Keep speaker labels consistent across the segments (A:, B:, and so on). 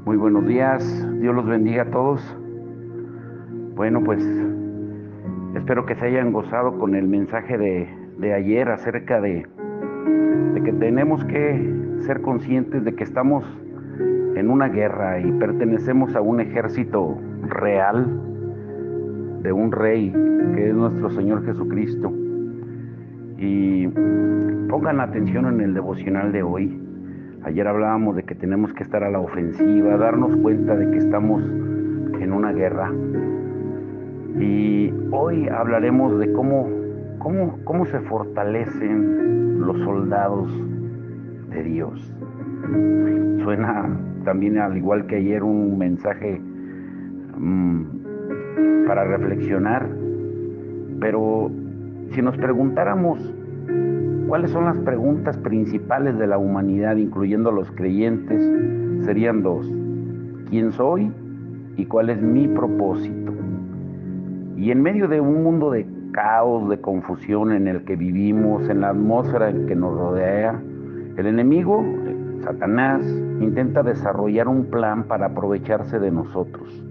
A: Muy buenos días, Dios los bendiga a todos. Bueno, pues espero que se hayan gozado con el mensaje de ayer acerca de que tenemos que ser conscientes de que estamos en una guerra y pertenecemos a un ejército real de un rey que es nuestro Señor Jesucristo. Y pongan atención en el devocional de hoy. Ayer hablábamos de que tenemos que estar a la ofensiva, darnos cuenta de que estamos en una guerra. Y hoy hablaremos de cómo se fortalecen los soldados de Dios. Suena también, al igual que ayer, un mensaje para reflexionar, pero si nos preguntáramos cuáles son las preguntas principales de la humanidad, incluyendo a los creyentes, serían dos: ¿quién soy y cuál es mi propósito? Y en medio de un mundo de caos, de confusión en el que vivimos, en la atmósfera que nos rodea, el enemigo, Satanás, intenta desarrollar un plan para aprovecharse de nosotros.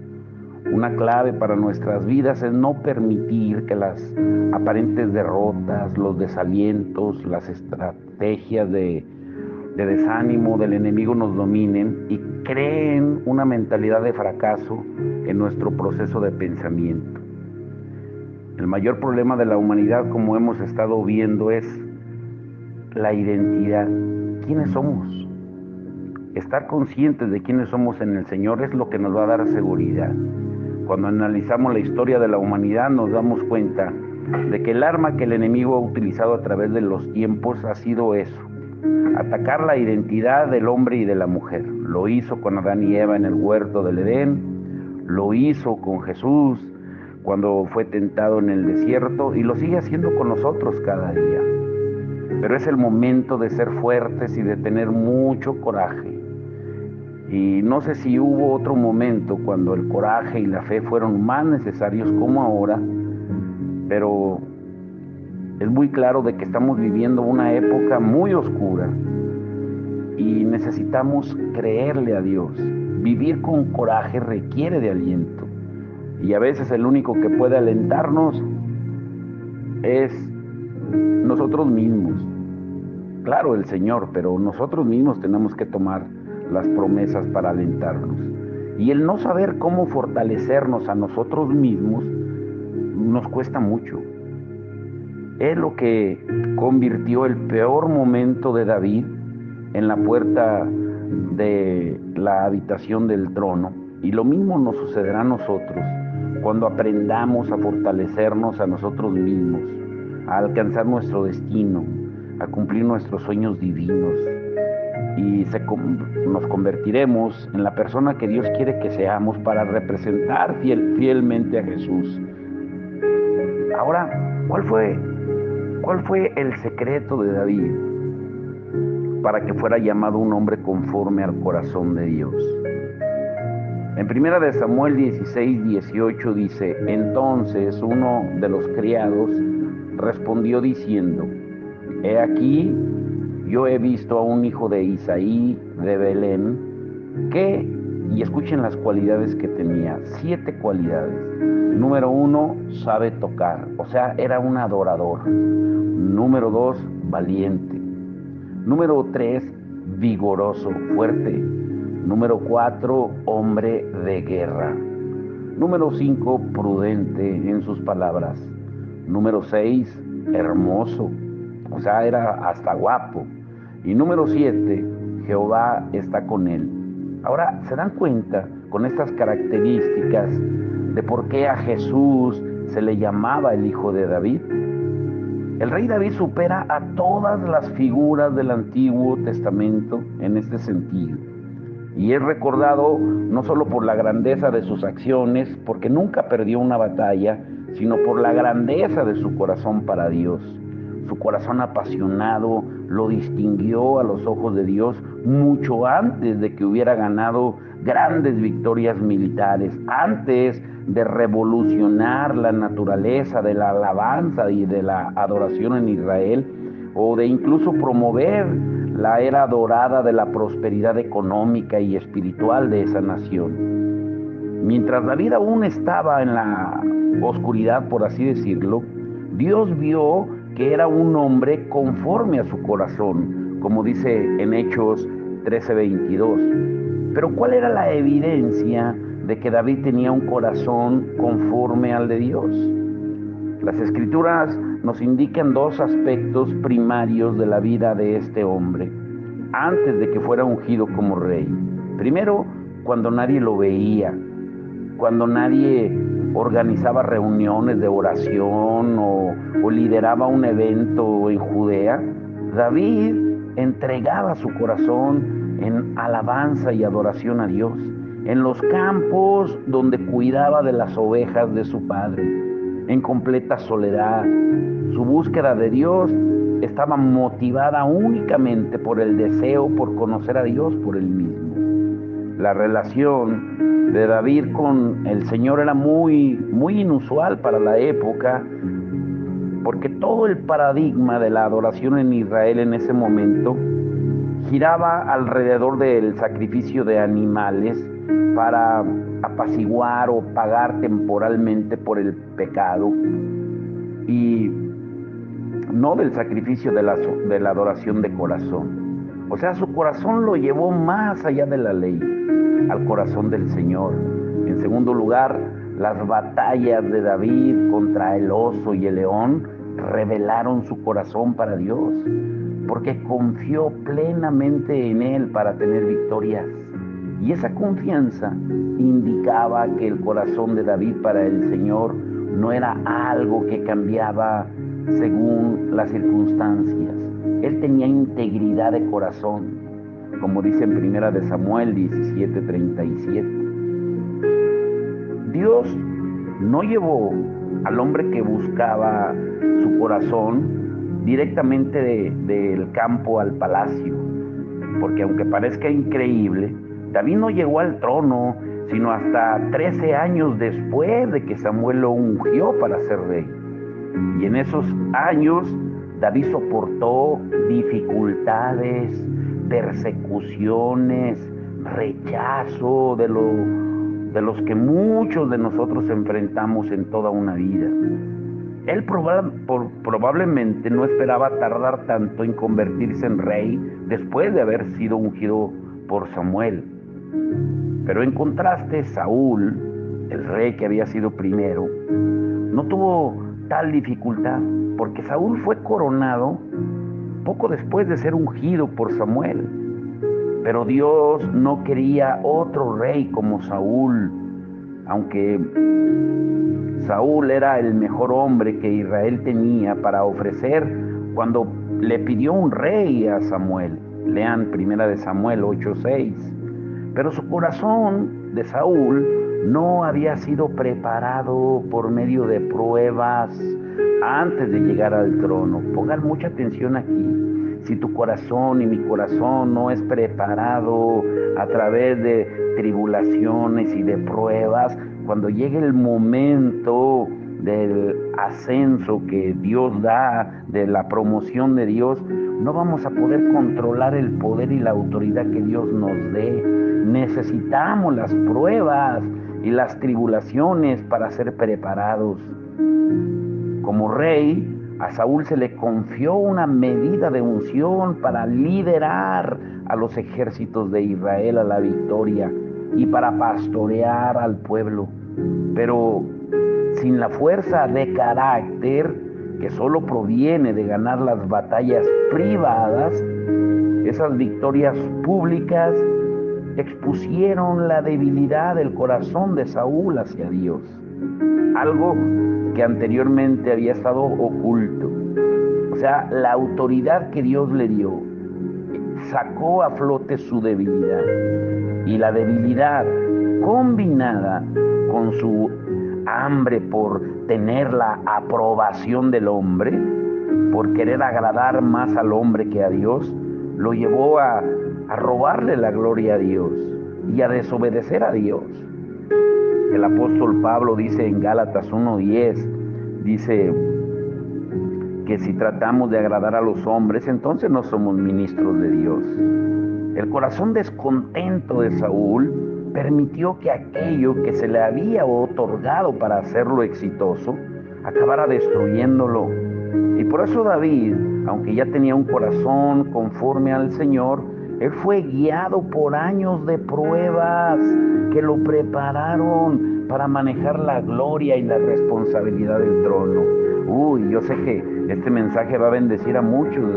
A: Una clave para nuestras vidas es no permitir que las aparentes derrotas, los desalientos, las estrategias de desánimo del enemigo nos dominen y creen una mentalidad de fracaso en nuestro proceso de pensamiento. El mayor problema de la humanidad, como hemos estado viendo, es la identidad. ¿Quiénes somos? Estar conscientes de quiénes somos en el Señor es lo que nos va a dar seguridad. Cuando analizamos la historia de la humanidad, nos damos cuenta de que el arma que el enemigo ha utilizado a través de los tiempos ha sido eso: atacar la identidad del hombre y de la mujer. Lo hizo con Adán y Eva en el huerto del Edén, lo hizo con Jesús cuando fue tentado en el desierto, y lo sigue haciendo con nosotros cada día. Pero es el momento de ser fuertes y de tener mucho coraje. Y no sé si hubo otro momento cuando el coraje y la fe fueron más necesarios como ahora, pero es muy claro de que estamos viviendo una época muy oscura y necesitamos creerle a Dios. Vivir con coraje requiere de aliento, y a veces el único que puede alentarnos es nosotros mismos. Claro, el Señor, pero nosotros mismos tenemos que tomar las promesas para alentarnos. Y el no saber cómo fortalecernos a nosotros mismos nos cuesta mucho. Es lo que convirtió el peor momento de David en la puerta de la habitación del trono. Y lo mismo nos sucederá a nosotros cuando aprendamos a fortalecernos a nosotros mismos, a alcanzar nuestro destino, a cumplir nuestros sueños divinos. Y nos convertiremos en la persona que Dios quiere que seamos para representar fielmente a Jesús. Ahora, ¿cuál fue el secreto de David para que fuera llamado un hombre conforme al corazón de Dios? En 1 de Samuel 16:18 dice: entonces uno de los criados respondió diciendo: he aquí, yo he visto a un hijo de Isaí de Belén y escuchen las cualidades que tenía, 7 cualidades. Número 1, sabe tocar, o sea, era un adorador. Número 2, valiente. Número 3, vigoroso, fuerte. Número 4, hombre de guerra. Número 5, prudente en sus palabras. Número 6, hermoso, o sea, era hasta guapo. Y número 7, Jehová está con él. Ahora, ¿se dan cuenta con estas características de por qué a Jesús se le llamaba el Hijo de David? El rey David supera a todas las figuras del Antiguo Testamento en este sentido. Y es recordado no solo por la grandeza de sus acciones, porque nunca perdió una batalla, sino por la grandeza de su corazón para Dios. Su corazón apasionado lo distinguió a los ojos de Dios mucho antes de que hubiera ganado grandes victorias militares, antes de revolucionar la naturaleza de la alabanza y de la adoración en Israel, o de incluso promover la era dorada de la prosperidad económica y espiritual de esa nación. Mientras David aún estaba en la oscuridad, por así decirlo, Dios vio que era un hombre conforme a su corazón, como dice en Hechos 13:22. Pero ¿cuál era la evidencia de que David tenía un corazón conforme al de Dios? Las Escrituras nos indican dos aspectos primarios de la vida de este hombre antes de que fuera ungido como rey. Primero, cuando nadie lo veía, cuando nadie organizaba reuniones de oración o lideraba un evento en Judea, David entregaba su corazón en alabanza y adoración a Dios, en los campos donde cuidaba de las ovejas de su padre, en completa soledad. Su búsqueda de Dios estaba motivada únicamente por el deseo por conocer a Dios por él mismo. La relación de David con el Señor era muy inusual para la época, porque todo el paradigma de la adoración en Israel en ese momento giraba alrededor del sacrificio de animales para apaciguar o pagar temporalmente por el pecado, y no del sacrificio de la adoración de corazón. O sea, su corazón lo llevó más allá de la ley, al corazón del Señor. En segundo lugar, las batallas de David contra el oso y el león revelaron su corazón para Dios, porque confió plenamente en Él para tener victorias. Y esa confianza indicaba que el corazón de David para el Señor no era algo que cambiaba según las circunstancias. Él tenía integridad de corazón, como dice en 1 Samuel 17:37. Dios no llevó al hombre que buscaba su corazón directamente del campo al palacio, porque aunque parezca increíble, David no llegó al trono sino hasta 13 años después de que Samuel lo ungió para ser rey. Y en esos años David soportó dificultades, persecuciones, rechazo de los que muchos de nosotros enfrentamos en toda una vida. Él probablemente no esperaba tardar tanto en convertirse en rey después de haber sido ungido por Samuel. Pero en contraste, Saúl, el rey que había sido primero, no tuvo tal dificultad, porque Saúl fue coronado poco después de ser ungido por Samuel. Pero Dios no quería otro rey como Saúl, aunque Saúl era el mejor hombre que Israel tenía para ofrecer cuando le pidió un rey a Samuel. Lean 1 Samuel 8:6. Pero su corazón de Saúl no había sido preparado por medio de pruebas antes de llegar al trono. Pongan mucha atención aquí. Si tu corazón y mi corazón no es preparado a través de tribulaciones y de pruebas, cuando llegue el momento del ascenso que Dios da, de la promoción de Dios, no vamos a poder controlar el poder y la autoridad que Dios nos dé. Necesitamos las pruebas y las tribulaciones para ser preparados. Como rey, a Saúl se le confió una medida de unción para liderar a los ejércitos de Israel a la victoria y para pastorear al pueblo. Pero sin la fuerza de carácter que solo proviene de ganar las batallas privadas, esas victorias públicas expusieron la debilidad del corazón de Saúl hacia Dios, algo que anteriormente había estado oculto. O sea, la autoridad que Dios le dio sacó a flote su debilidad, y la debilidad combinada con su hambre por tener la aprobación del hombre, por querer agradar más al hombre que a Dios, lo llevó a robarle la gloria a Dios y a desobedecer a Dios. El apóstol Pablo dice en Gálatas 1:10, dice que si tratamos de agradar a los hombres, entonces no somos ministros de Dios. El corazón descontento de Saúl permitió que aquello que se le había otorgado para hacerlo exitoso, acabara destruyéndolo. Y por eso David, aunque ya tenía un corazón conforme al Señor, él fue guiado por años de pruebas que lo prepararon para manejar la gloria y la responsabilidad del trono. Yo sé que este mensaje va a bendecir a muchos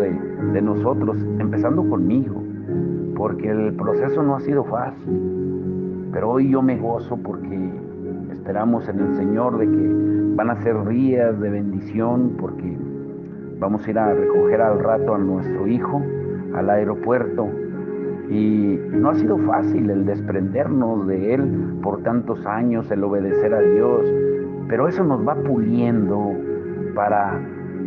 A: de nosotros, empezando conmigo, porque el proceso no ha sido fácil. Pero hoy yo me gozo porque esperamos en el Señor de que van a ser días de bendición, porque vamos a ir a recoger al rato a nuestro hijo al aeropuerto. Y no ha sido fácil el desprendernos de él por tantos años, el obedecer a Dios, pero eso nos va puliendo para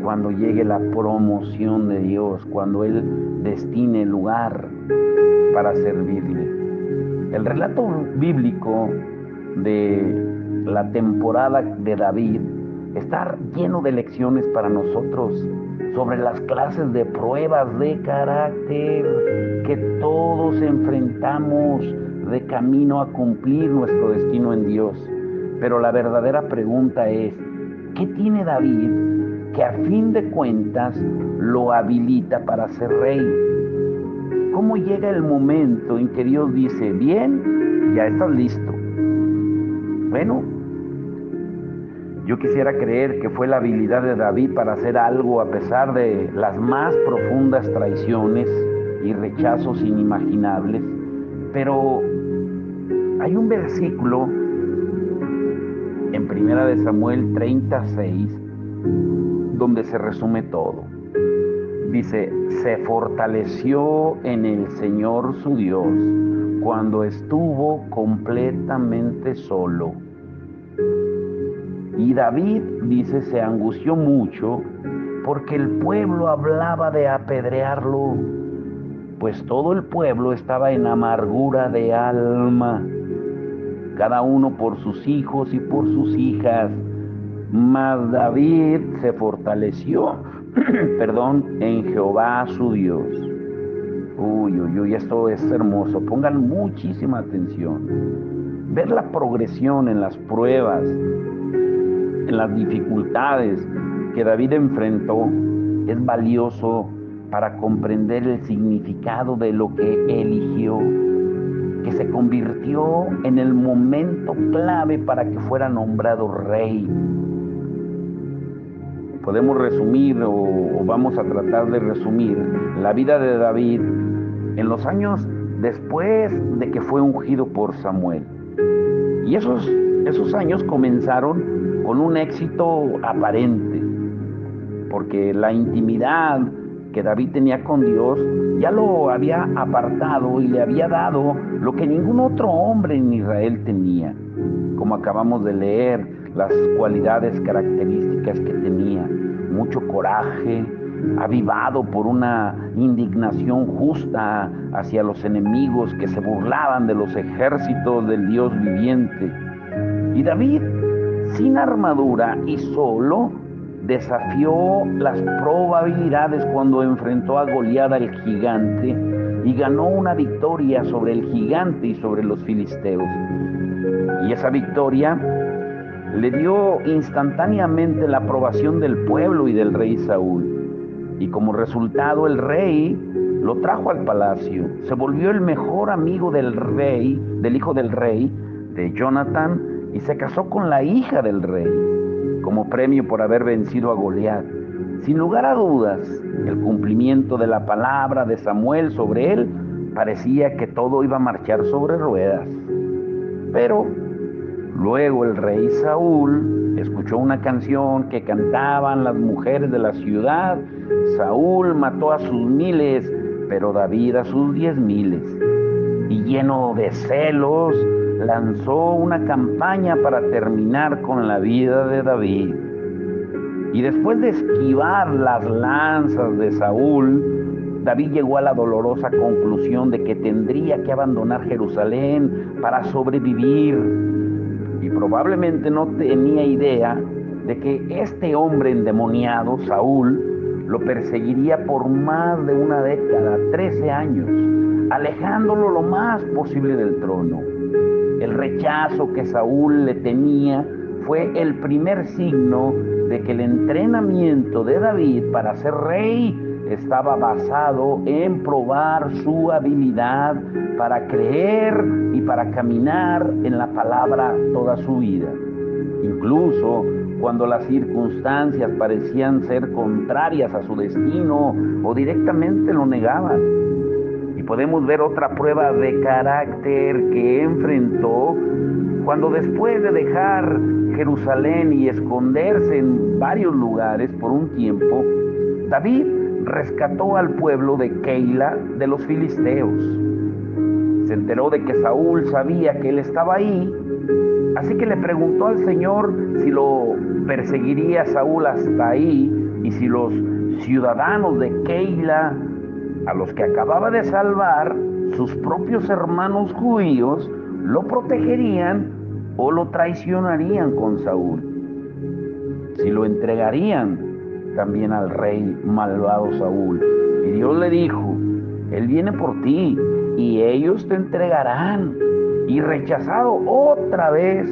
A: cuando llegue la promoción de Dios, cuando Él destine lugar para servirle. El relato bíblico de la temporada de David está lleno de lecciones para nosotros sobre las clases de pruebas de carácter que todos enfrentamos de camino a cumplir nuestro destino en Dios. Pero la verdadera pregunta es, ¿qué tiene David que a fin de cuentas lo habilita para ser rey? ¿Cómo llega el momento en que Dios dice, bien, ya estás listo? Bueno, yo quisiera creer que fue la habilidad de David para hacer algo a pesar de las más profundas traiciones y rechazos inimaginables, pero hay un versículo en 1 Samuel 36 donde se resume todo. Dice, se fortaleció en el Señor su Dios cuando estuvo completamente solo. Y David, dice, se angustió mucho porque el pueblo hablaba de apedrearlo, pues todo el pueblo estaba en amargura de alma, cada uno por sus hijos y por sus hijas. Mas David se fortaleció, en Jehová su Dios. Esto es hermoso. Pongan muchísima atención. Ver la progresión en las pruebas, en las dificultades que David enfrentó, es valioso para comprender el significado de lo que eligió, que se convirtió en el momento clave para que fuera nombrado rey. Podemos resumir o vamos a tratar de resumir la vida de David en los años después de que fue ungido por Samuel. Y esos años comenzaron con un éxito aparente, porque la intimidad que David tenía con Dios ya lo había apartado y le había dado lo que ningún otro hombre en Israel tenía, como acabamos de leer, las cualidades características que tenía: mucho coraje, avivado por una indignación justa hacia los enemigos que se burlaban de los ejércitos del Dios viviente. Y David, sin armadura y solo, desafió las probabilidades cuando enfrentó a Goliat, el gigante, y ganó una victoria sobre el gigante y sobre los filisteos. Y esa victoria le dio instantáneamente la aprobación del pueblo y del rey Saúl. Y como resultado, el rey lo trajo al palacio. Se volvió el mejor amigo del rey, del hijo del rey, de Jonatán, y se casó con la hija del rey, como premio por haber vencido a Goliat. Sin lugar a dudas, el cumplimiento de la palabra de Samuel sobre él parecía que todo iba a marchar sobre ruedas. Pero luego el rey Saúl escuchó una canción que cantaban las mujeres de la ciudad. Saúl mató a sus miles, pero David a sus 10,000. Y lleno de celos, lanzó una campaña para terminar con la vida de David. Y después de esquivar las lanzas de Saúl, David llegó a la dolorosa conclusión de que tendría que abandonar Jerusalén para sobrevivir. Y probablemente no tenía idea de que este hombre endemoniado, Saúl, lo perseguiría por más de una década, 13 años, alejándolo lo más posible del trono. El rechazo que Saúl le tenía fue el primer signo de que el entrenamiento de David para ser rey estaba basado en probar su habilidad para creer y para caminar en la palabra toda su vida. Incluso cuando las circunstancias parecían ser contrarias a su destino o directamente lo negaban. Y podemos ver otra prueba de carácter que enfrentó cuando, después de dejar Jerusalén y esconderse en varios lugares por un tiempo, David rescató al pueblo de Keila de los filisteos. Se enteró de que Saúl sabía que él estaba ahí, así que le preguntó al Señor si lo perseguiría Saúl hasta ahí y si los ciudadanos de Keila, a los que acababa de salvar, sus propios hermanos judíos, lo protegerían o lo traicionarían con Saúl. Si lo entregarían también al rey malvado Saúl. Y Dios le dijo: Él viene por ti y ellos te entregarán. Y rechazado otra vez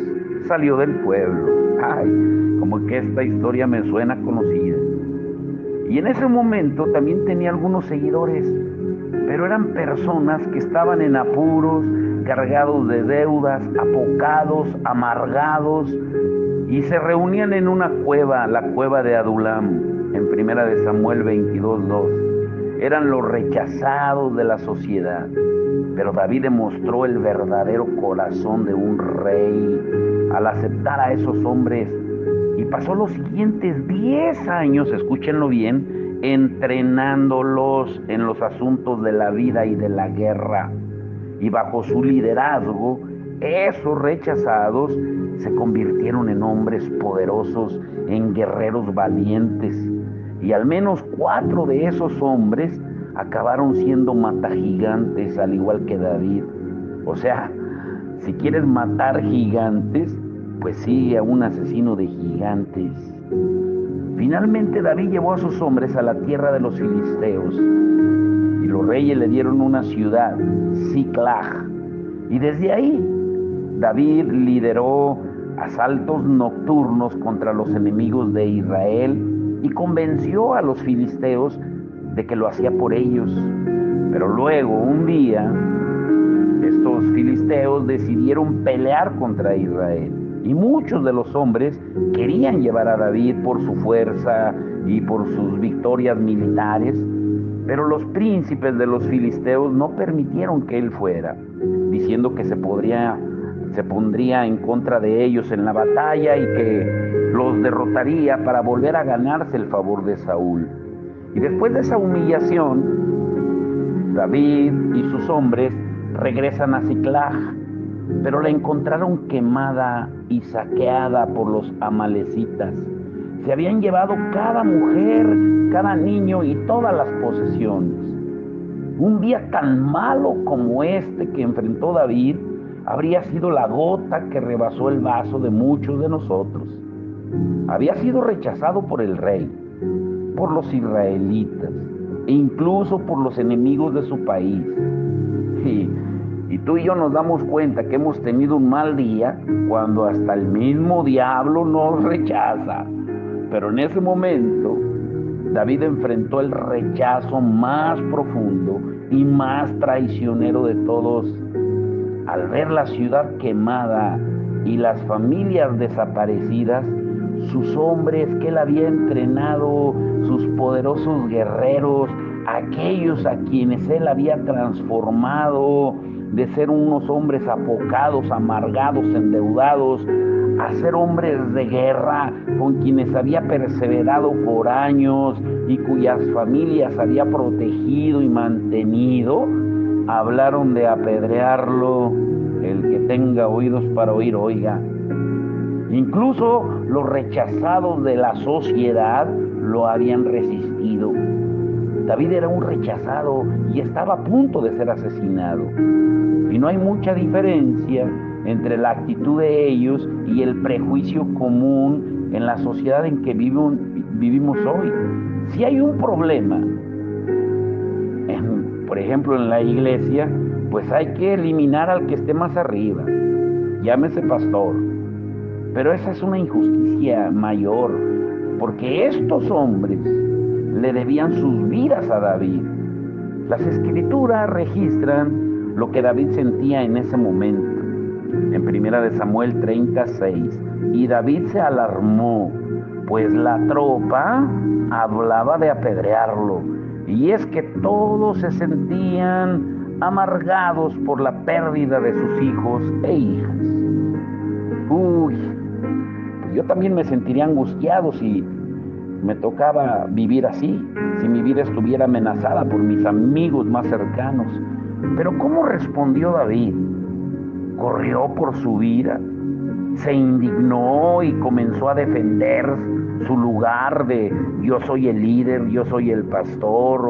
A: salió del pueblo. Ay, como que esta historia me suena conocida. Y en ese momento también tenía algunos seguidores, pero eran personas que estaban en apuros, cargados de deudas, apocados, amargados, y se reunían en una cueva, la cueva de Adulam, en 1 de Samuel 22:2. Eran los rechazados de la sociedad. Pero David demostró el verdadero corazón de un rey al aceptar a esos hombres, y pasó los siguientes 10 años, escúchenlo bien, entrenándolos en los asuntos de la vida y de la guerra. Y bajo su liderazgo, esos rechazados se convirtieron en hombres poderosos, en guerreros valientes. Y al menos 4 de esos hombres acabaron siendo matagigantes, al igual que David. O sea, si quieres matar gigantes, pues sigue a un asesino de gigantes. Finalmente David llevó a sus hombres a la tierra de los filisteos, y los reyes le dieron una ciudad, Siclag. Y desde ahí David lideró asaltos nocturnos contra los enemigos de Israel y convenció a los filisteos de que lo hacía por ellos. Pero luego, un día, estos filisteos decidieron pelear contra Israel, y muchos de los hombres querían llevar a David por su fuerza y por sus victorias militares, pero los príncipes de los filisteos no permitieron que él fuera, diciendo que se pondría en contra de ellos en la batalla y que los derrotaría para volver a ganarse el favor de Saúl. Y después de esa humillación, David y sus hombres regresan a Siclag, pero la encontraron quemada y saqueada por los amalecitas. Se habían llevado cada mujer, cada niño y todas las posesiones. Un día tan malo como este que enfrentó David habría sido la gota que rebasó el vaso de muchos de nosotros. Había sido rechazado por el rey, por los israelitas e incluso por los enemigos de su país. Y tú y yo nos damos cuenta que hemos tenido un mal día cuando hasta el mismo diablo nos rechaza. Pero en ese momento, David enfrentó el rechazo más profundo y más traicionero de todos. Al ver la ciudad quemada y las familias desaparecidas, sus hombres que él había entrenado, sus poderosos guerreros, aquellos a quienes él había transformado de ser unos hombres apocados, amargados, endeudados, a ser hombres de guerra con quienes había perseverado por años y cuyas familias había protegido y mantenido, hablaron de apedrearlo. El que tenga oídos para oír, oiga. Incluso los rechazados de la sociedad lo habían resistido. David era un rechazado y estaba a punto de ser asesinado. Y no hay mucha diferencia entre la actitud de ellos y el prejuicio común en la sociedad en que vivimos hoy. Si hay un problema, por ejemplo, en la iglesia, pues hay que eliminar al que esté más arriba, llámese pastor. Pero esa es una injusticia mayor, porque estos hombres le debían sus vidas a David. Las escrituras registran lo que David sentía en ese momento. En 1 de Samuel 36, y David se alarmó, pues la tropa hablaba de apedrearlo. Y es que todos se sentían amargados por la pérdida de sus hijos e hijas. Yo también me sentiría angustiado si me tocaba vivir así, si mi vida estuviera amenazada por mis amigos más cercanos. Pero ¿cómo respondió David? ¿Corrió por su vida? ¿Se indignó y comenzó a defender su lugar de yo soy el líder, yo soy el pastor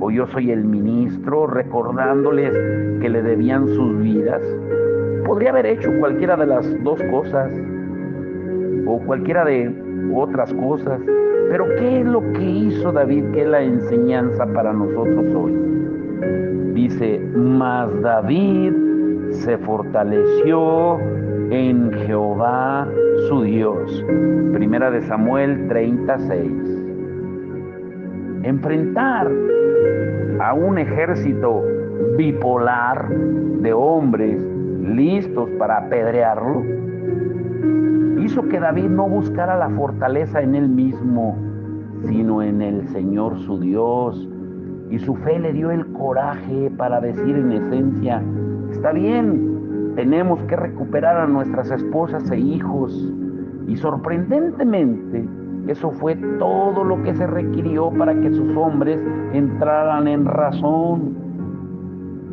A: o yo soy el ministro, recordándoles que le debían sus vidas? Podría haber hecho cualquiera de las dos cosas o cualquiera de otras cosas. Pero ¿qué es lo que hizo David? ¿Qué es la enseñanza para nosotros hoy? Dice, mas David se fortaleció en Jehová su Dios. 1 de Samuel 36. Enfrentar a un ejército bipolar de hombres listos para apedrearlo hizo que David no buscara la fortaleza en él mismo, sino en el Señor su Dios. Y su fe le dio el coraje para decir en esencia, está bien, tenemos que recuperar a nuestras esposas e hijos. Y sorprendentemente, eso fue todo lo que se requirió para que sus hombres entraran en razón.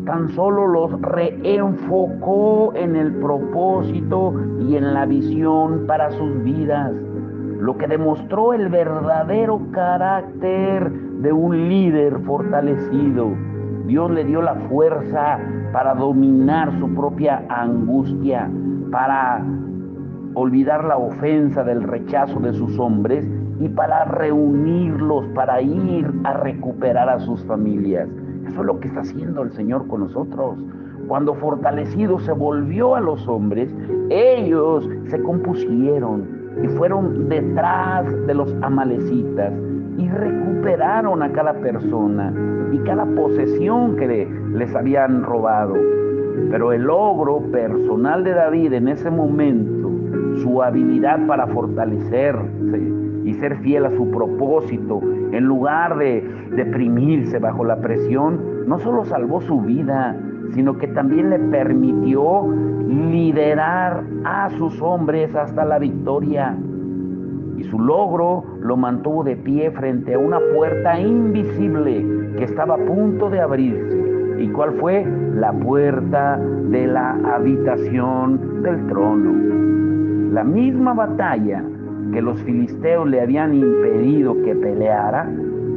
A: Tan solo los reenfocó en el propósito y en la visión para sus vidas, lo que demostró el verdadero carácter de un líder fortalecido. Dios le dio la fuerza para dominar su propia angustia, para olvidar la ofensa del rechazo de sus hombres y para reunirlos, para ir a recuperar a sus familias. Eso es lo que está haciendo el Señor con nosotros. Cuando fortalecido se volvió a los hombres, ellos se compusieron y fueron detrás de los amalecitas y recuperaron a cada persona y cada posesión que les habían robado. Pero el logro personal de David en ese momento, su habilidad para fortalecerse y ser fiel a su propósito, en lugar de deprimirse bajo la presión, no solo salvó su vida, sino que también le permitió liderar a sus hombres hasta la victoria. Y su logro lo mantuvo de pie frente a una puerta invisible que estaba a punto de abrirse. ¿Y cuál fue? La puerta de la habitación del trono. La misma batalla que los filisteos le habían impedido que peleara,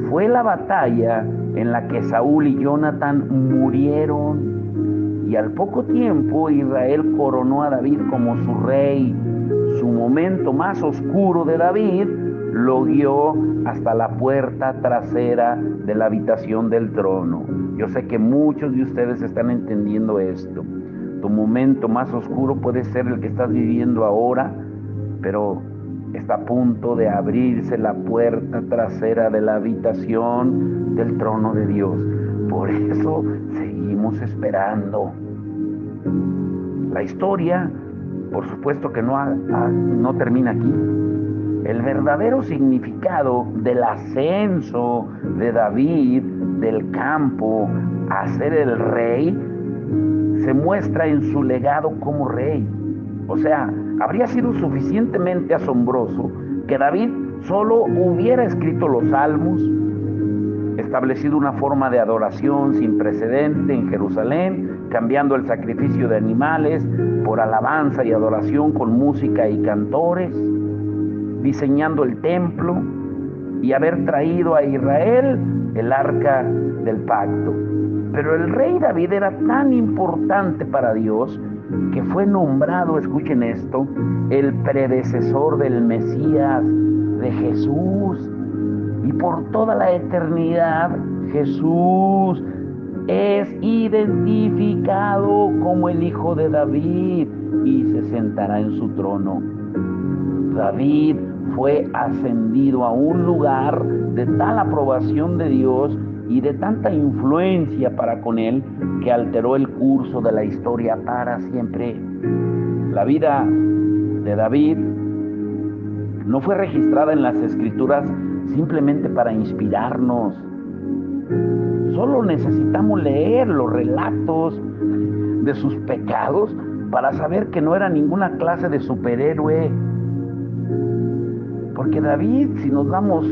A: fue la batalla en la que Saúl y Jonatán murieron. Y al poco tiempo Israel coronó a David como su rey. Su momento más oscuro de David lo guió hasta la puerta trasera de la habitación del trono. Yo sé que muchos de ustedes están entendiendo esto. Tu momento más oscuro puede ser el que estás viviendo ahora, pero está a punto de abrirse la puerta trasera de la habitación del trono de Dios. Por eso seguimos esperando. La historia, por supuesto que no termina aquí. El verdadero significado del ascenso de David del campo a ser el rey se muestra en su legado como rey. O sea, habría sido suficientemente asombroso que David solo hubiera escrito los salmos, establecido una forma de adoración sin precedente en Jerusalén, cambiando el sacrificio de animales por alabanza y adoración con música y cantores, diseñando el templo y haber traído a Israel el arca del pacto. Pero el rey David era tan importante para Dios que fue nombrado, escuchen esto, el predecesor del Mesías, de Jesús. Y por toda la eternidad Jesús es identificado como el Hijo de David y se sentará en su trono. David fue ascendido a un lugar de tal aprobación de Dios y de tanta influencia para con él que alteró el curso de la historia para siempre. La vida de David no fue registrada en las Escrituras simplemente para inspirarnos. Solo necesitamos leer los relatos de sus pecados para saber que no era ninguna clase de superhéroe. Porque David, si nos damos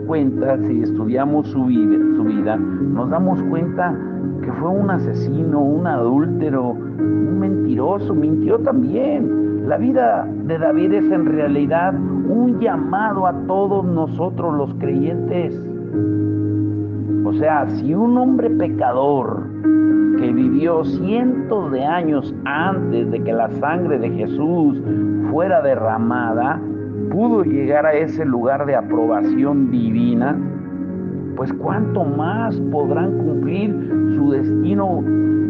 A: cuenta, si estudiamos su vida, nos damos cuenta que fue un asesino, un adúltero, un mentiroso, mintió también. La vida de David es en realidad un llamado a todos nosotros los creyentes. O sea, si un hombre pecador que vivió cientos de años antes de que la sangre de Jesús fuera derramada, pudo llegar a ese lugar de aprobación divina, pues cuánto más podrán cumplir su destino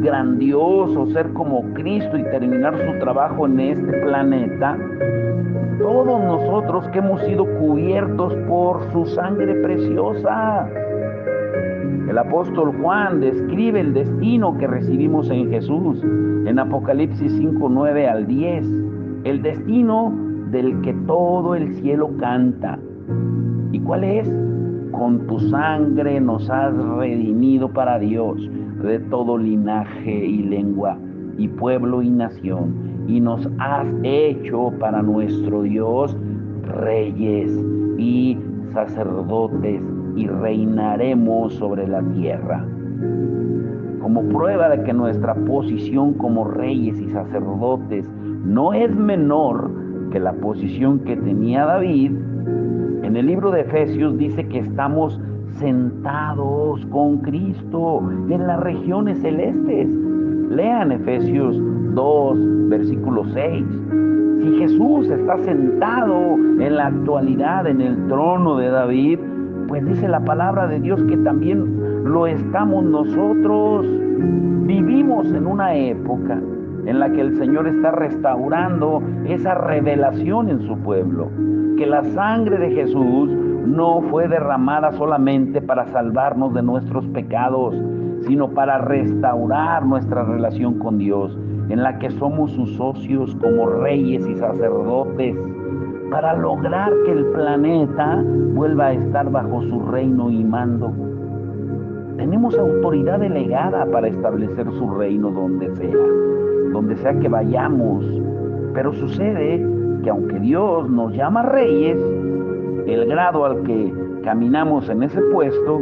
A: grandioso, ser como Cristo y terminar su trabajo en este planeta, todos nosotros que hemos sido cubiertos por su sangre preciosa. El apóstol Juan describe el destino que recibimos en Jesús en Apocalipsis 5, 9 al 10, el destino del que todo el cielo canta. ¿Y cuál es? Con tu sangre nos has redimido para Dios de todo linaje y lengua y pueblo y nación, y nos has hecho para nuestro Dios reyes y sacerdotes, y reinaremos sobre la tierra. Como prueba de que nuestra posición como reyes y sacerdotes no es menor que la posición que tenía David, en el libro de Efesios dice que estamos sentados con Cristo en las regiones celestes. Lean Efesios 2, versículo 6. Si Jesús está sentado en la actualidad en el trono de David, pues dice la palabra de Dios que también lo estamos nosotros. Vivimos en una época en la que el Señor está restaurando esa revelación en su pueblo, que la sangre de Jesús no fue derramada solamente para salvarnos de nuestros pecados, sino para restaurar nuestra relación con Dios, en la que somos sus socios como reyes y sacerdotes, para lograr que el planeta vuelva a estar bajo su reino y mando. Tenemos autoridad delegada para establecer su reino donde sea que vayamos. Pero sucede que aunque Dios nos llama reyes, el grado al que caminamos en ese puesto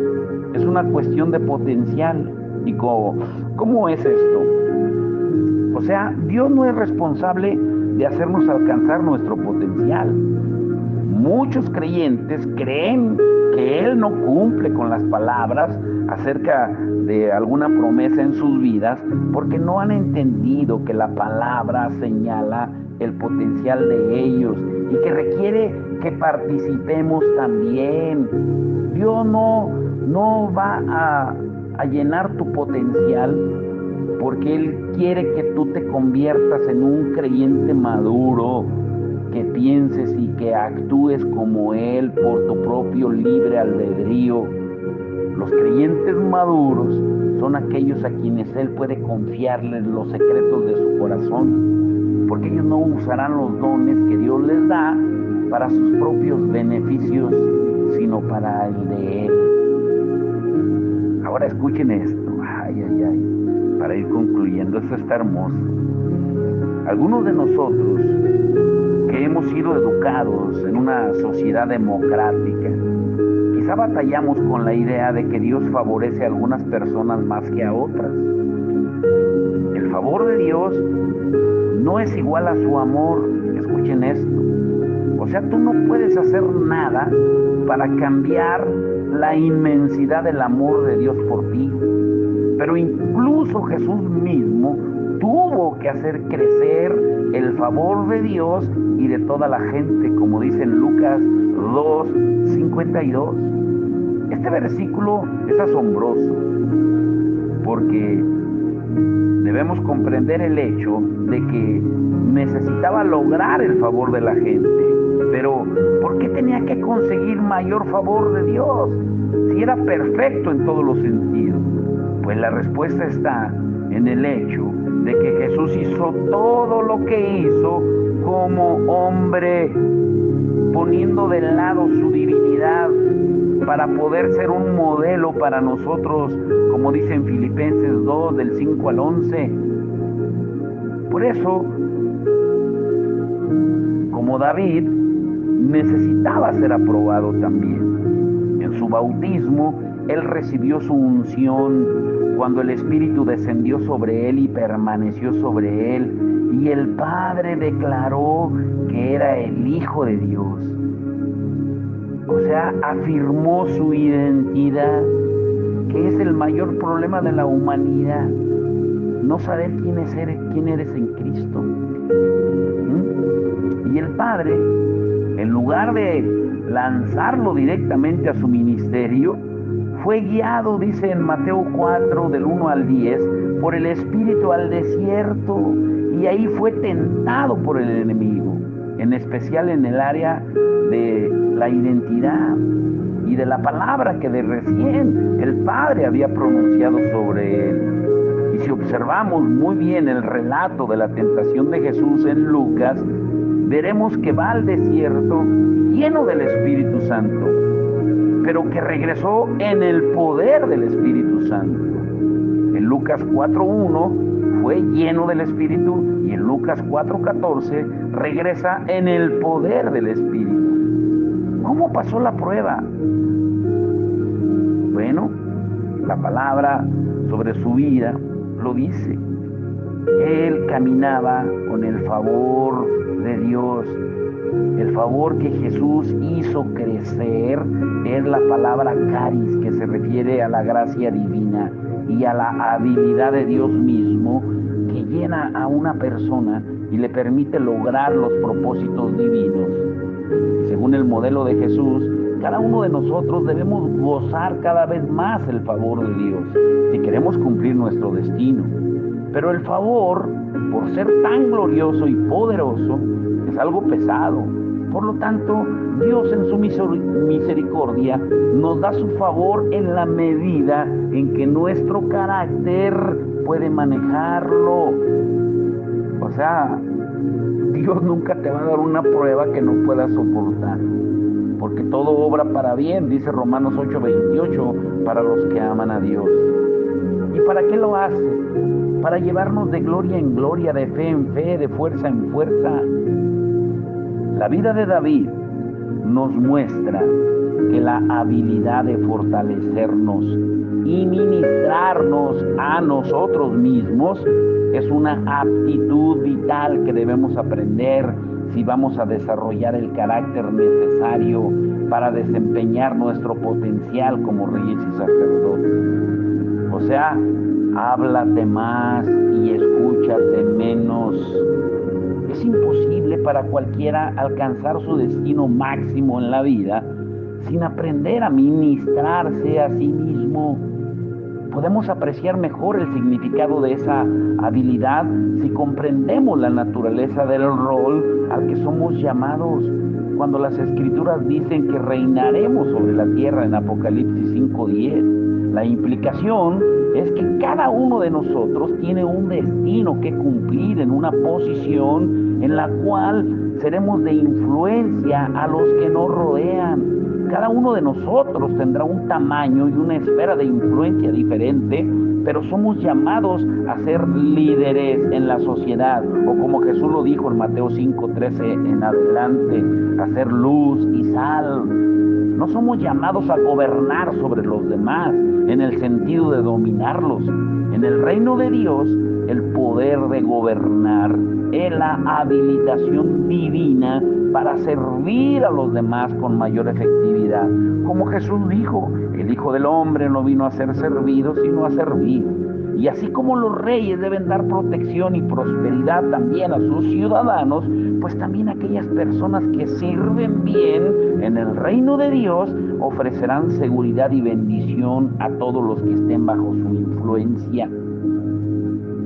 A: es una cuestión de potencial. ¿Y cómo es esto? O sea, Dios no es responsable de hacernos alcanzar nuestro potencial. Muchos creyentes creen que Él no cumple con las palabras acerca de alguna promesa en sus vidas porque no han entendido que la palabra señala el potencial de ellos y que requiere que participemos también. Dios no va a llenar tu potencial porque Él quiere que tú te conviertas en un creyente maduro, que pienses y que actúes como Él por tu propio libre albedrío. Los creyentes maduros son aquellos a quienes Él puede confiarles los secretos de su corazón, porque ellos no usarán los dones que Dios les da para sus propios beneficios, sino para el de Él. Ahora escuchen esto, para ir concluyendo, esto está hermoso. Algunos de nosotros que hemos sido educados en una sociedad democrática, quizá batallamos con la idea de que Dios favorece a algunas personas más que a otras. El favor de Dios no es igual a su amor. Escuchen esto. O sea, tú no puedes hacer nada para cambiar la inmensidad del amor de Dios por ti. Pero incluso Jesús mismo tuvo que hacer crecer el favor de Dios y de toda la gente, como dice en Lucas 2:52. Este versículo es asombroso porque debemos comprender el hecho de que necesitaba lograr el favor de la gente. Pero, ¿por qué tenía que conseguir mayor favor de Dios si era perfecto en todos los sentidos? Pues la respuesta está en el hecho de que Jesús hizo todo lo que hizo como hombre, poniendo de lado su divinidad para poder ser un modelo para nosotros, como dice en Filipenses 2, del 5 al 11. Por eso, como David, necesitaba ser aprobado también. En su bautismo, él recibió su unción cuando el Espíritu descendió sobre él y permaneció sobre él, y el Padre declaró que era el Hijo de Dios. O sea, afirmó su identidad, que es el mayor problema de la humanidad, no saber quién eres en Cristo. Y el Padre, en lugar de lanzarlo directamente a su ministerio, fue guiado, dice en Mateo 4, del 1 al 10, por el Espíritu al desierto, y ahí fue tentado por el enemigo, en especial en el área de la identidad y de la palabra que de recién el Padre había pronunciado sobre él. Y si observamos muy bien el relato de la tentación de Jesús en Lucas, veremos que va al desierto lleno del Espíritu Santo, pero que regresó en el poder del Espíritu Santo. En Lucas 4:1 fue lleno del Espíritu y en Lucas 4:14 regresa en el poder del Espíritu. ¿Cómo pasó la prueba? Bueno, la palabra sobre su vida lo dice. Él caminaba con el favor de Dios. El favor que Jesús hizo crecer es la palabra caris, que se refiere a la gracia divina y a la habilidad de Dios mismo, que llena a una persona y le permite lograr los propósitos divinos. Según el modelo de Jesús, cada uno de nosotros debemos gozar cada vez más el favor de Dios si queremos cumplir nuestro destino. Pero el favor, por ser tan glorioso y poderoso, es algo pesado. Por lo tanto, Dios en su misericordia nos da su favor en la medida en que nuestro carácter puede manejarlo. O sea, Dios nunca te va a dar una prueba que no puedas soportar, porque todo obra para bien, dice Romanos 8:28, para los que aman a Dios. ¿Y para qué lo hace? Para llevarnos de gloria en gloria, de fe en fe, de fuerza en fuerza. La vida de David nos muestra que la habilidad de fortalecernos y ministrarnos a nosotros mismos es una aptitud vital que debemos aprender si vamos a desarrollar el carácter necesario para desempeñar nuestro potencial como reyes y sacerdotes. O sea, háblate más y escúchate menos. Es imposible para cualquiera alcanzar su destino máximo en la vida sin aprender a ministrarse a sí mismo. Podemos apreciar mejor el significado de esa habilidad si comprendemos la naturaleza del rol al que somos llamados. Cuando las Escrituras dicen que reinaremos sobre la tierra en Apocalipsis 5:10, la implicación es que cada uno de nosotros tiene un destino que cumplir en una posición en la cual seremos de influencia a los que nos rodean. Cada uno de nosotros tendrá un tamaño y una esfera de influencia diferente, pero somos llamados a ser líderes en la sociedad, o como Jesús lo dijo en Mateo 5:13 en adelante, a ser luz y sal. No somos llamados a gobernar sobre los demás en el sentido de dominarlos. En el reino de Dios, el poder de gobernar es la habilitación divina para servir a los demás con mayor efectividad. Como Jesús dijo, el Hijo del Hombre no vino a ser servido, sino a servir. Y así como los reyes deben dar protección y prosperidad también a sus ciudadanos, pues también aquellas personas que sirven bien en el reino de Dios ofrecerán seguridad y bendición a todos los que estén bajo su influencia.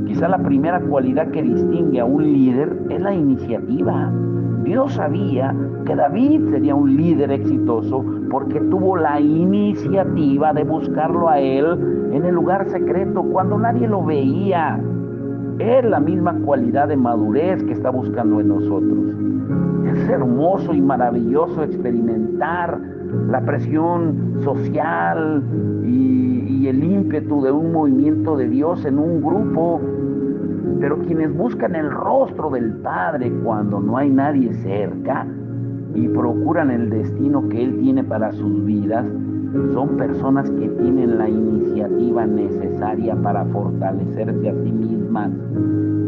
A: Quizá la primera cualidad que distingue a un líder es la iniciativa. Dios sabía que David sería un líder exitoso porque tuvo la iniciativa de buscarlo a él en el lugar secreto cuando nadie lo veía. Es la misma cualidad de madurez que está buscando en nosotros. Es hermoso y maravilloso experimentar la presión social y el ímpetu de un movimiento de Dios en un grupo, pero quienes buscan el rostro del Padre cuando no hay nadie cerca y procuran el destino que Él tiene para sus vidas, son personas que tienen la iniciativa necesaria para fortalecerse a sí mismas.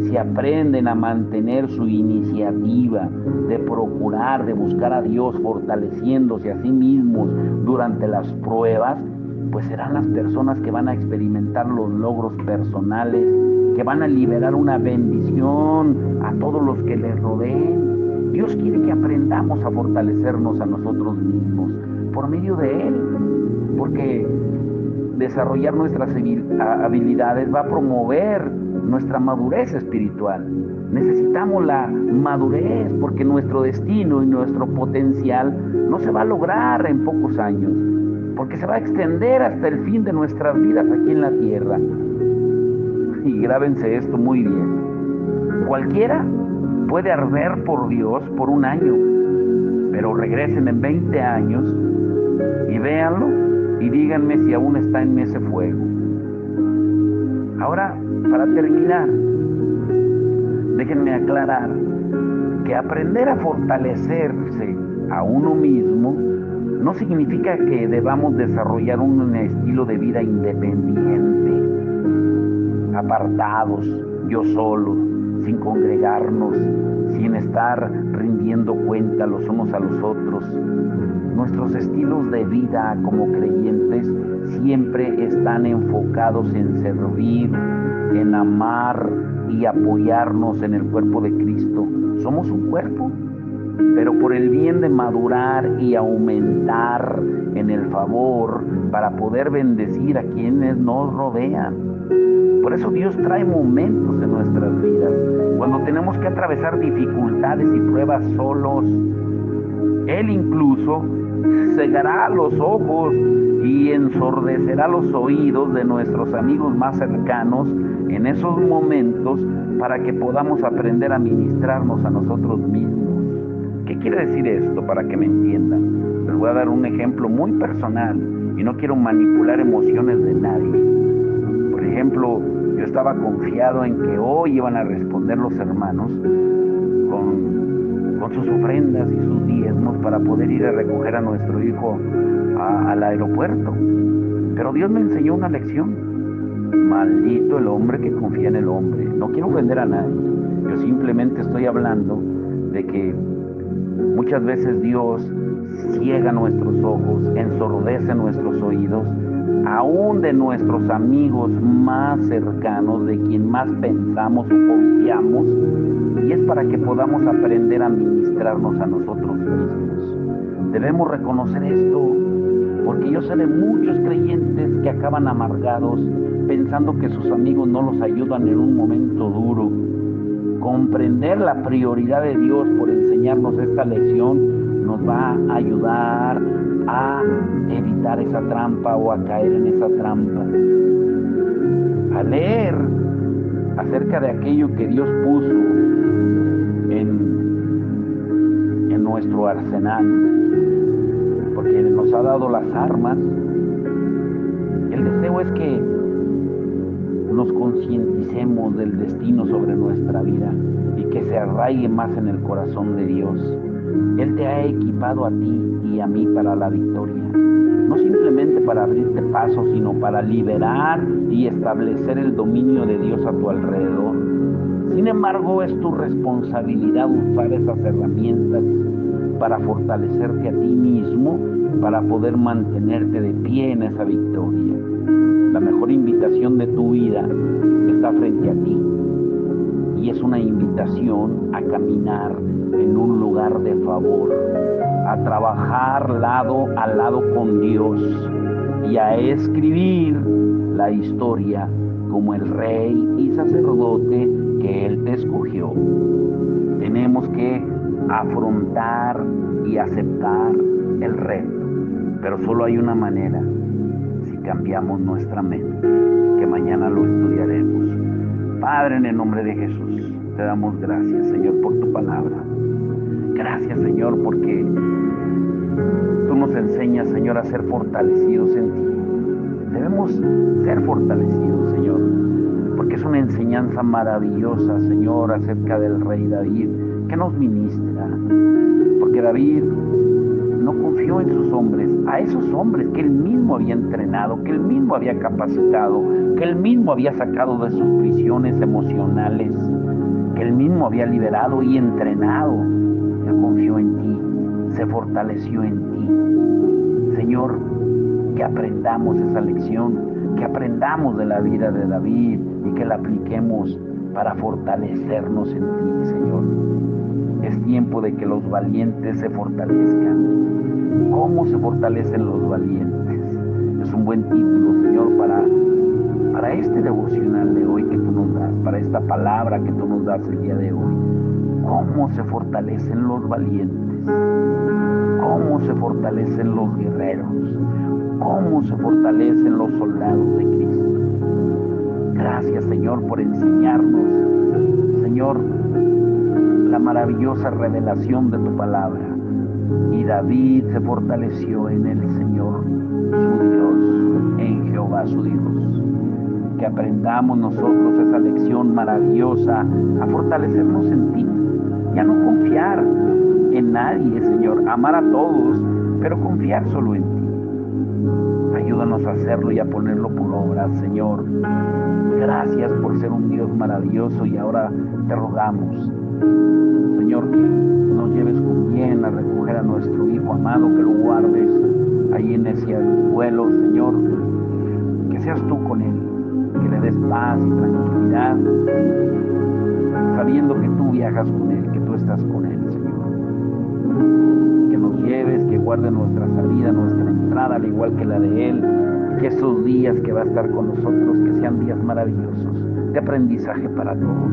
A: Si aprenden a mantener su iniciativa de procurar, de buscar a Dios fortaleciéndose a sí mismos durante las pruebas, pues serán las personas que van a experimentar los logros personales, que van a liberar una bendición a todos los que les rodeen. Dios quiere que aprendamos a fortalecernos a nosotros mismos por medio de Él, porque desarrollar nuestras habilidades va a promover nuestra madurez espiritual. Necesitamos la madurez porque nuestro destino y nuestro potencial no se va a lograr en pocos años, porque se va a extender hasta el fin de nuestras vidas aquí en la tierra. Y grábense esto muy bien. Cualquiera puede arder por Dios por un año, pero regresen en 20 años y véanlo y díganme si aún está en ese fuego. Ahora, para terminar, déjenme aclarar que aprender a fortalecerse a uno mismo no significa que debamos desarrollar un estilo de vida independiente, apartados, yo solo, sin congregarnos, sin estar rindiendo cuenta los unos a los otros. Nuestros estilos de vida como creyentes siempre están enfocados en servir, en amar y apoyarnos en el cuerpo de Cristo. Somos un cuerpo, pero por el bien de madurar y aumentar en el favor para poder bendecir a quienes nos rodean. Por eso Dios trae momentos en nuestras vidas cuando tenemos que atravesar dificultades y pruebas solos. Él incluso cegará los ojos y ensordecerá los oídos de nuestros amigos más cercanos en esos momentos para que podamos aprender a ministrarnos a nosotros mismos. ¿Qué quiere decir esto para que me entiendan? Les voy a dar un ejemplo muy personal y no quiero manipular emociones de nadie. Por ejemplo, yo estaba confiado en que hoy iban a responder los hermanos con sus ofrendas y sus diezmos para poder ir a recoger a nuestro hijo al aeropuerto. Pero Dios me enseñó una lección. Maldito el hombre que confía en el hombre. No quiero ofender a nadie. Yo simplemente estoy hablando de que muchas veces Dios ciega nuestros ojos, ensordece nuestros oídos, aún de nuestros amigos más cercanos, de quien más pensamos o confiamos, y es para que podamos aprender a ministrarnos a nosotros mismos. Debemos reconocer esto, porque yo sé de muchos creyentes que acaban amargados, pensando que sus amigos no los ayudan en un momento duro. Comprender la prioridad de Dios por enseñarnos esta lección nos va a ayudar a evitar esa trampa o a caer en esa trampa. A leer acerca de aquello que Dios puso en nuestro arsenal, porque nos ha dado las armas. El deseo es que nos concienticemos del destino sobre nuestra vida y que se arraigue más en el corazón de Dios. Él te ha equipado a ti y a mí para la victoria, no simplemente para abrirte paso, sino para liberar y establecer el dominio de Dios a tu alrededor. Sin embargo, es tu responsabilidad usar esas herramientas para fortalecerte a ti mismo, para poder mantenerte de pie en esa victoria. La mejor invitación de tu vida está frente a ti. y es una invitación a caminar en un lugar de favor, a trabajar lado a lado con Dios y a escribir la historia como el rey y sacerdote que Él te escogió. Tenemos que afrontar y aceptar el reto, pero solo hay una manera: si cambiamos nuestra mente, que mañana lo estudiaremos. Padre, en el nombre de Jesús, te damos gracias, Señor, por tu palabra. Gracias, Señor, porque tú nos enseñas, Señor, a ser fortalecidos en ti. Debemos ser fortalecidos, Señor, porque es una enseñanza maravillosa, Señor, acerca del rey David, que nos ministra. Porque David no confió en sus hombres, a esos hombres que él mismo había entrenado, que él mismo había capacitado, que él mismo había sacado de sus prisiones emocionales, que él mismo había liberado y entrenado. Él confió en ti, se fortaleció en ti. Señor, que aprendamos esa lección, que aprendamos de la vida de David y que la apliquemos para fortalecernos en ti, Señor. Es tiempo de que los valientes se fortalezcan. ¿Cómo se fortalecen los valientes? Es un buen título, Señor, para este devocional de hoy que tú nos das, para esta palabra que tú nos das el día de hoy. ¿Cómo se fortalecen los valientes? ¿Cómo se fortalecen los guerreros? ¿Cómo se fortalecen los soldados de Cristo? Gracias, Señor, por enseñarnos, Señor, la maravillosa revelación de tu palabra. Y David se fortaleció en el Señor, su Dios, en Jehová, su Dios. Que aprendamos nosotros esa lección maravillosa, a fortalecernos en ti, y a no confiar en nadie, Señor, amar a todos, pero confiar solo en ti. Ayúdanos a hacerlo y a ponerlo por obra, Señor. Gracias por ser un Dios maravilloso, y ahora te rogamos, Señor, que nos lleves con bien a recoger a nuestro Hijo amado, que lo guardes ahí en ese vuelo, Señor, que seas tú con él, que le des paz y tranquilidad, sabiendo que tú viajas con él, que tú estás con él, Señor. Que nos lleves, que guarde nuestra salida, nuestra entrada, al igual que la de él, que esos días que va a estar con nosotros, que sean días maravillosos, de aprendizaje para todos,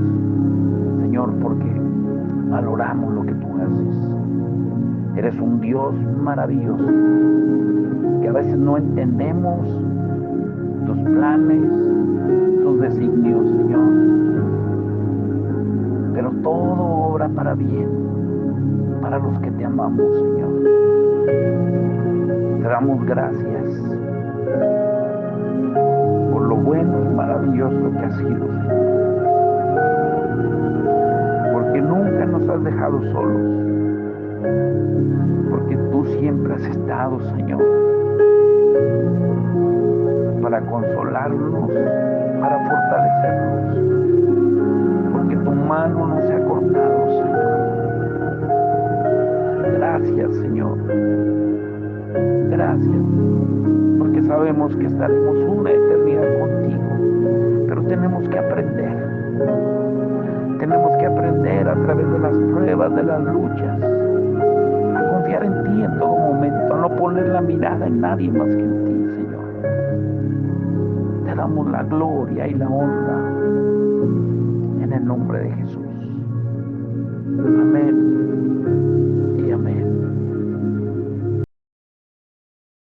A: Señor, porque valoramos lo que tú haces. Eres un Dios maravilloso, que a veces no entendemos tus planes, tus designios, Señor, pero todo obra para bien, para los que te amamos, Señor. Te damos gracias por lo bueno y maravilloso que has sido, Señor, porque nunca nos has dejado solos, porque tú siempre has estado, Señor, para consolarnos, para fortalecernos, porque tu mano no se ha cortado, Señor. Gracias, Señor. Gracias, porque sabemos que estaremos una eternidad contigo, pero tenemos que aprender. Tenemos que aprender a través de las pruebas, de las luchas, a confiar en ti en todo momento, a no poner la mirada en nadie más que en ti, Señor. Te damos la gloria y la honra en el nombre de Jesús. Amén.